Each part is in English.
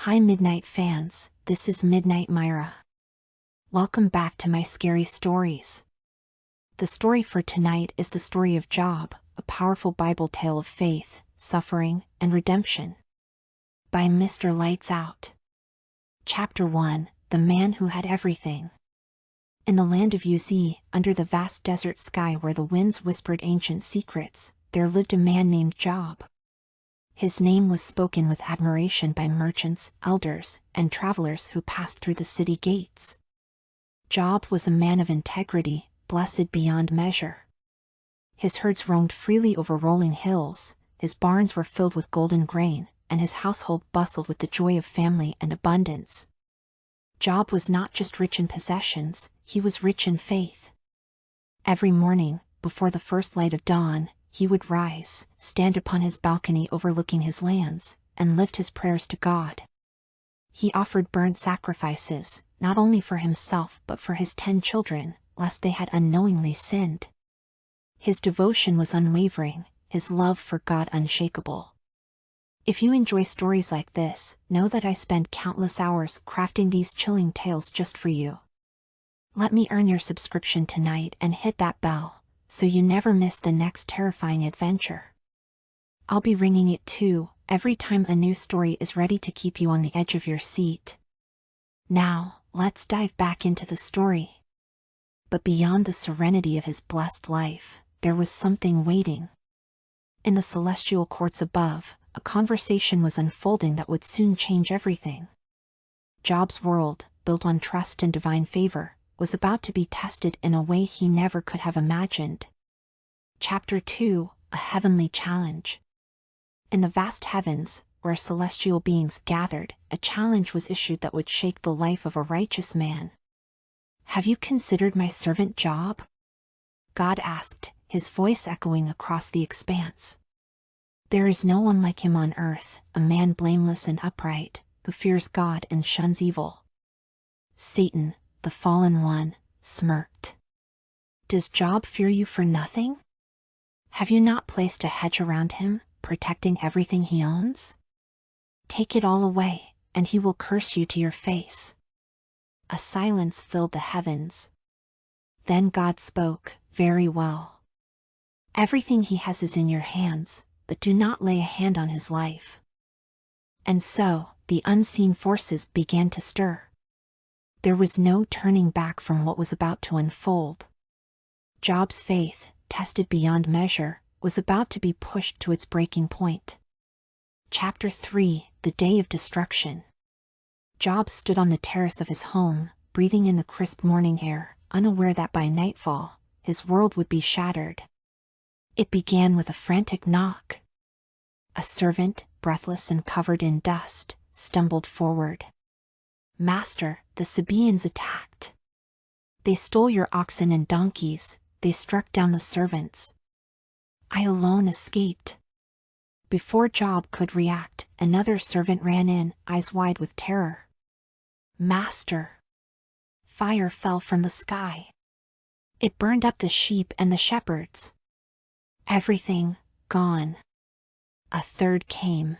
Hi Midnight fans, this is Midnight Myra. Welcome back to my scary stories. The story for tonight is the story of Job, a powerful Bible tale of faith, suffering, and redemption. By Mr. Lights Out. Chapter 1, The Man Who Had Everything. In the land of Uz, under the vast desert sky where the winds whispered ancient secrets, there lived a man named Job. His name was spoken with admiration by merchants, elders, and travelers who passed through the city gates. Job was a man of integrity, blessed beyond measure. His herds roamed freely over rolling hills, his barns were filled with golden grain, and his household bustled with the joy of family and abundance. Job was not just rich in possessions, he was rich in faith. Every morning, before the first light of dawn, he would rise, stand upon his balcony overlooking his lands, and lift his prayers to God. He offered burnt sacrifices, not only for himself but for his 10 children, lest they had unknowingly sinned. His devotion was unwavering, his love for God unshakable. If you enjoy stories like this, know that I spend countless hours crafting these chilling tales just for you. Let me earn your subscription tonight and hit that bell, so you never miss the next terrifying adventure. I'll be ringing it too, every time a new story is ready to keep you on the edge of your seat. Now, let's dive back into the story. But beyond the serenity of his blessed life, there was something waiting. In the celestial courts above, a conversation was unfolding that would soon change everything. Job's world, built on trust and divine favor, was about to be tested in a way he never could have imagined. Chapter 2, A Heavenly Challenge. In the vast heavens, where celestial beings gathered, a challenge was issued that would shake the life of a righteous man. "Have you considered my servant Job?" God asked, his voice echoing across the expanse. "There is no one like him on earth, a man blameless and upright, who fears God and shuns evil." Satan, the fallen one, smirked. "Does Job fear you for nothing? Have you not placed a hedge around him, protecting everything he owns? Take it all away, and he will curse you to your face." A silence filled the heavens. Then God spoke, "Very well. Everything he has is in your hands, but do not lay a hand on his life." And so, the unseen forces began to stir. There was no turning back from what was about to unfold. Job's faith, tested beyond measure, was about to be pushed to its breaking point. Chapter 3, The Day of Destruction. Job stood on the terrace of his home, breathing in the crisp morning air, unaware that by nightfall, his world would be shattered. It began with a frantic knock. A servant, breathless and covered in dust, stumbled forward. "Master, the Sabaeans attacked. They stole your oxen and donkeys, they struck down the servants. I alone escaped." Before Job could react, another servant ran in, eyes wide with terror. "Master!" Fire fell from the sky. It burned up the sheep and the shepherds. Everything, gone. A third came.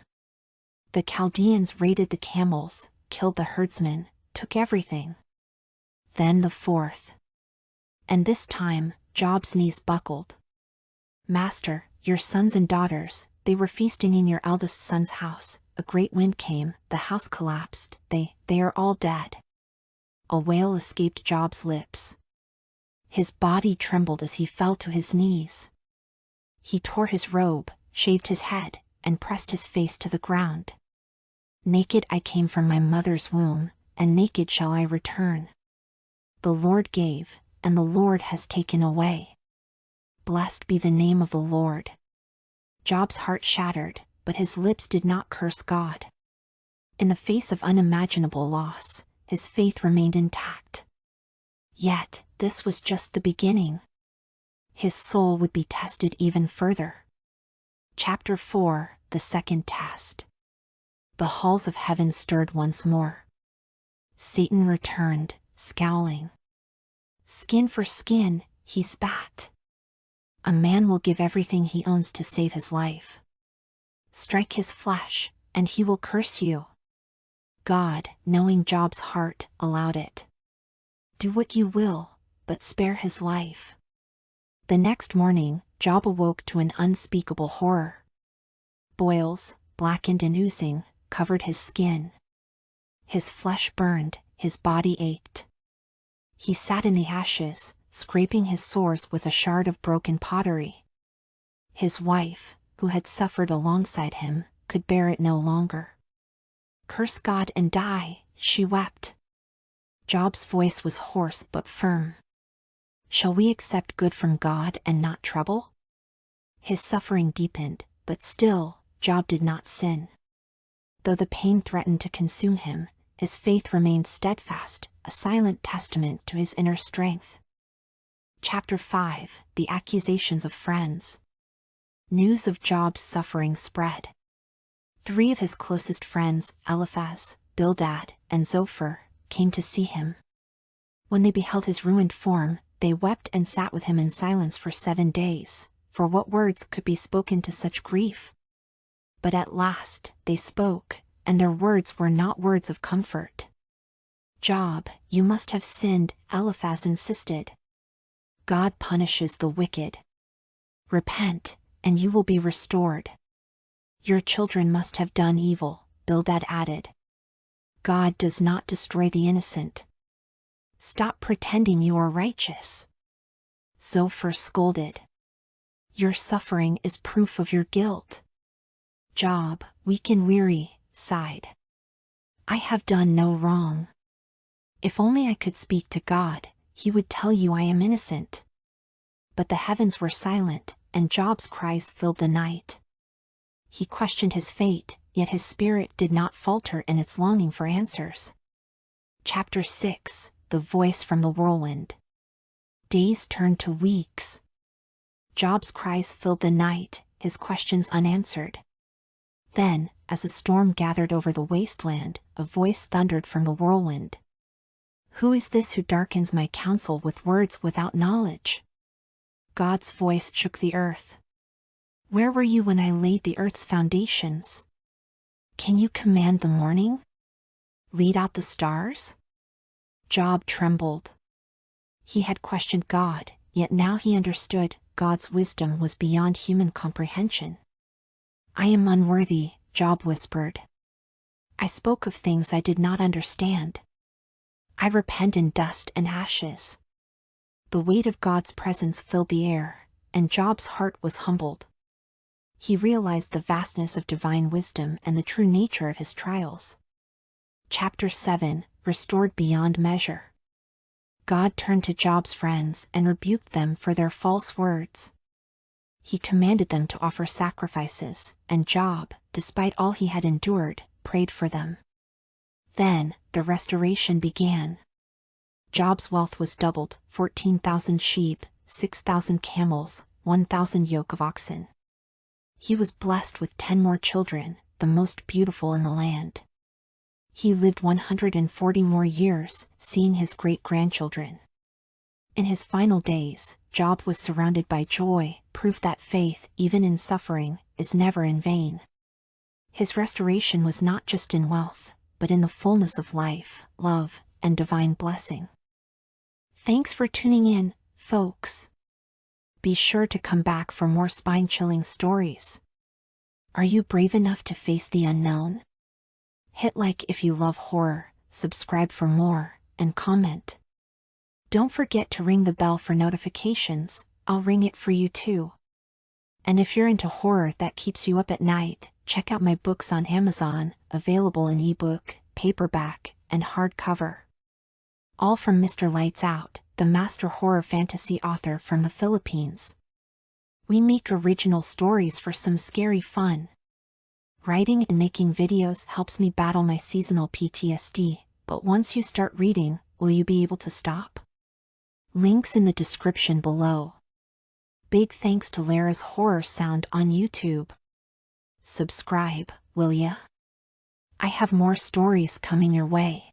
The Chaldeans raided the camels, killed the herdsmen, took everything. Then the fourth. And this time, Job's knees buckled. "Master, your sons and daughters, they were feasting in your eldest son's house. A great wind came, the house collapsed, they are all dead." A wail escaped Job's lips. His body trembled as he fell to his knees. He tore his robe, shaved his head, and pressed his face to the ground. "Naked I came from my mother's womb, and naked shall I return. The Lord gave, and the Lord has taken away. Blessed be the name of the Lord." Job's heart shattered, but his lips did not curse God. In the face of unimaginable loss, his faith remained intact. Yet, this was just the beginning. His soul would be tested even further. Chapter 4, The Second Test. The halls of heaven stirred once more. Satan returned, scowling. "Skin for skin," he spat. "A man will give everything he owns to save his life. Strike his flesh, and he will curse you." God, knowing Job's heart, allowed it. Do what you will, but spare his life. The next morning, Job awoke to an unspeakable horror. Boils, blackened and oozing, covered his skin. His flesh burned, his body ached. He sat in the ashes, scraping his sores with a shard of broken pottery. His wife, who had suffered alongside him, could bear it no longer. "Curse God and die," she wept. Job's voice was hoarse but firm. "Shall we accept good from God and not trouble?" His suffering deepened, but still, Job did not sin. Though the pain threatened to consume him, his faith remained steadfast, a silent testament to his inner strength. Chapter 5: The Accusations of Friends. News of Job's suffering spread. 3 of his closest friends, Eliphaz, Bildad, and Zophar, came to see him. When they beheld his ruined form, they wept and sat with him in silence for 7 days, for what words could be spoken to such grief? But at last, they spoke, and their words were not words of comfort. "Job, you must have sinned," Eliphaz insisted. "God punishes the wicked. Repent, and you will be restored." "Your children must have done evil," Bildad added. "God does not destroy the innocent. Stop pretending you are righteous." Zophar scolded. "Your suffering is proof of your guilt." Job, weak and weary, sighed. "I have done no wrong. If only I could speak to God, he would tell you I am innocent." But the heavens were silent, and Job's cries filled the night. He questioned his fate, yet his spirit did not falter in its longing for answers. Chapter 6: The Voice from the Whirlwind. Days turned to weeks. Job's cries filled the night, his questions unanswered. Then, as a storm gathered over the wasteland, a voice thundered from the whirlwind. "Who is this who darkens my counsel with words without knowledge?" God's voice shook the earth. "Where were you when I laid the earth's foundations? Can you command the morning? Lead out the stars?" Job trembled. He had questioned God, yet now he understood God's wisdom was beyond human comprehension. "I am unworthy," Job whispered. "I spoke of things I did not understand. I repent in dust and ashes." The weight of God's presence filled the air, and Job's heart was humbled. He realized the vastness of divine wisdom and the true nature of his trials. Chapter 7: Restored beyond measure. God turned to Job's friends and rebuked them for their false words. He commanded them to offer sacrifices, and Job, despite all he had endured, prayed for them. Then, the restoration began. Job's wealth was doubled: 14,000 sheep, 6,000 camels, 1,000 yoke of oxen. He was blessed with 10 more children, the most beautiful in the land. He lived 140 more years, seeing his great-grandchildren. In his final days, Job was surrounded by joy, proof that faith, even in suffering, is never in vain. His restoration was not just in wealth, but in the fullness of life, love, and divine blessing. Thanks for tuning in, folks. Be sure to come back for more spine-chilling stories. Are you brave enough to face the unknown? Hit like if you love horror, subscribe for more, and comment. Don't forget to ring the bell for notifications, I'll ring it for you too. And if you're into horror that keeps you up at night, check out my books on Amazon, available in ebook, paperback, and hardcover. All from Mr. Lights Out, the master horror fantasy author from the Philippines. We make original stories for some scary fun. Writing and making videos helps me battle my seasonal PTSD, but once you start reading, will you be able to stop? Links in the description below. Big thanks to Lara's Horror Sound on YouTube. Subscribe, will ya? I have more stories coming your way.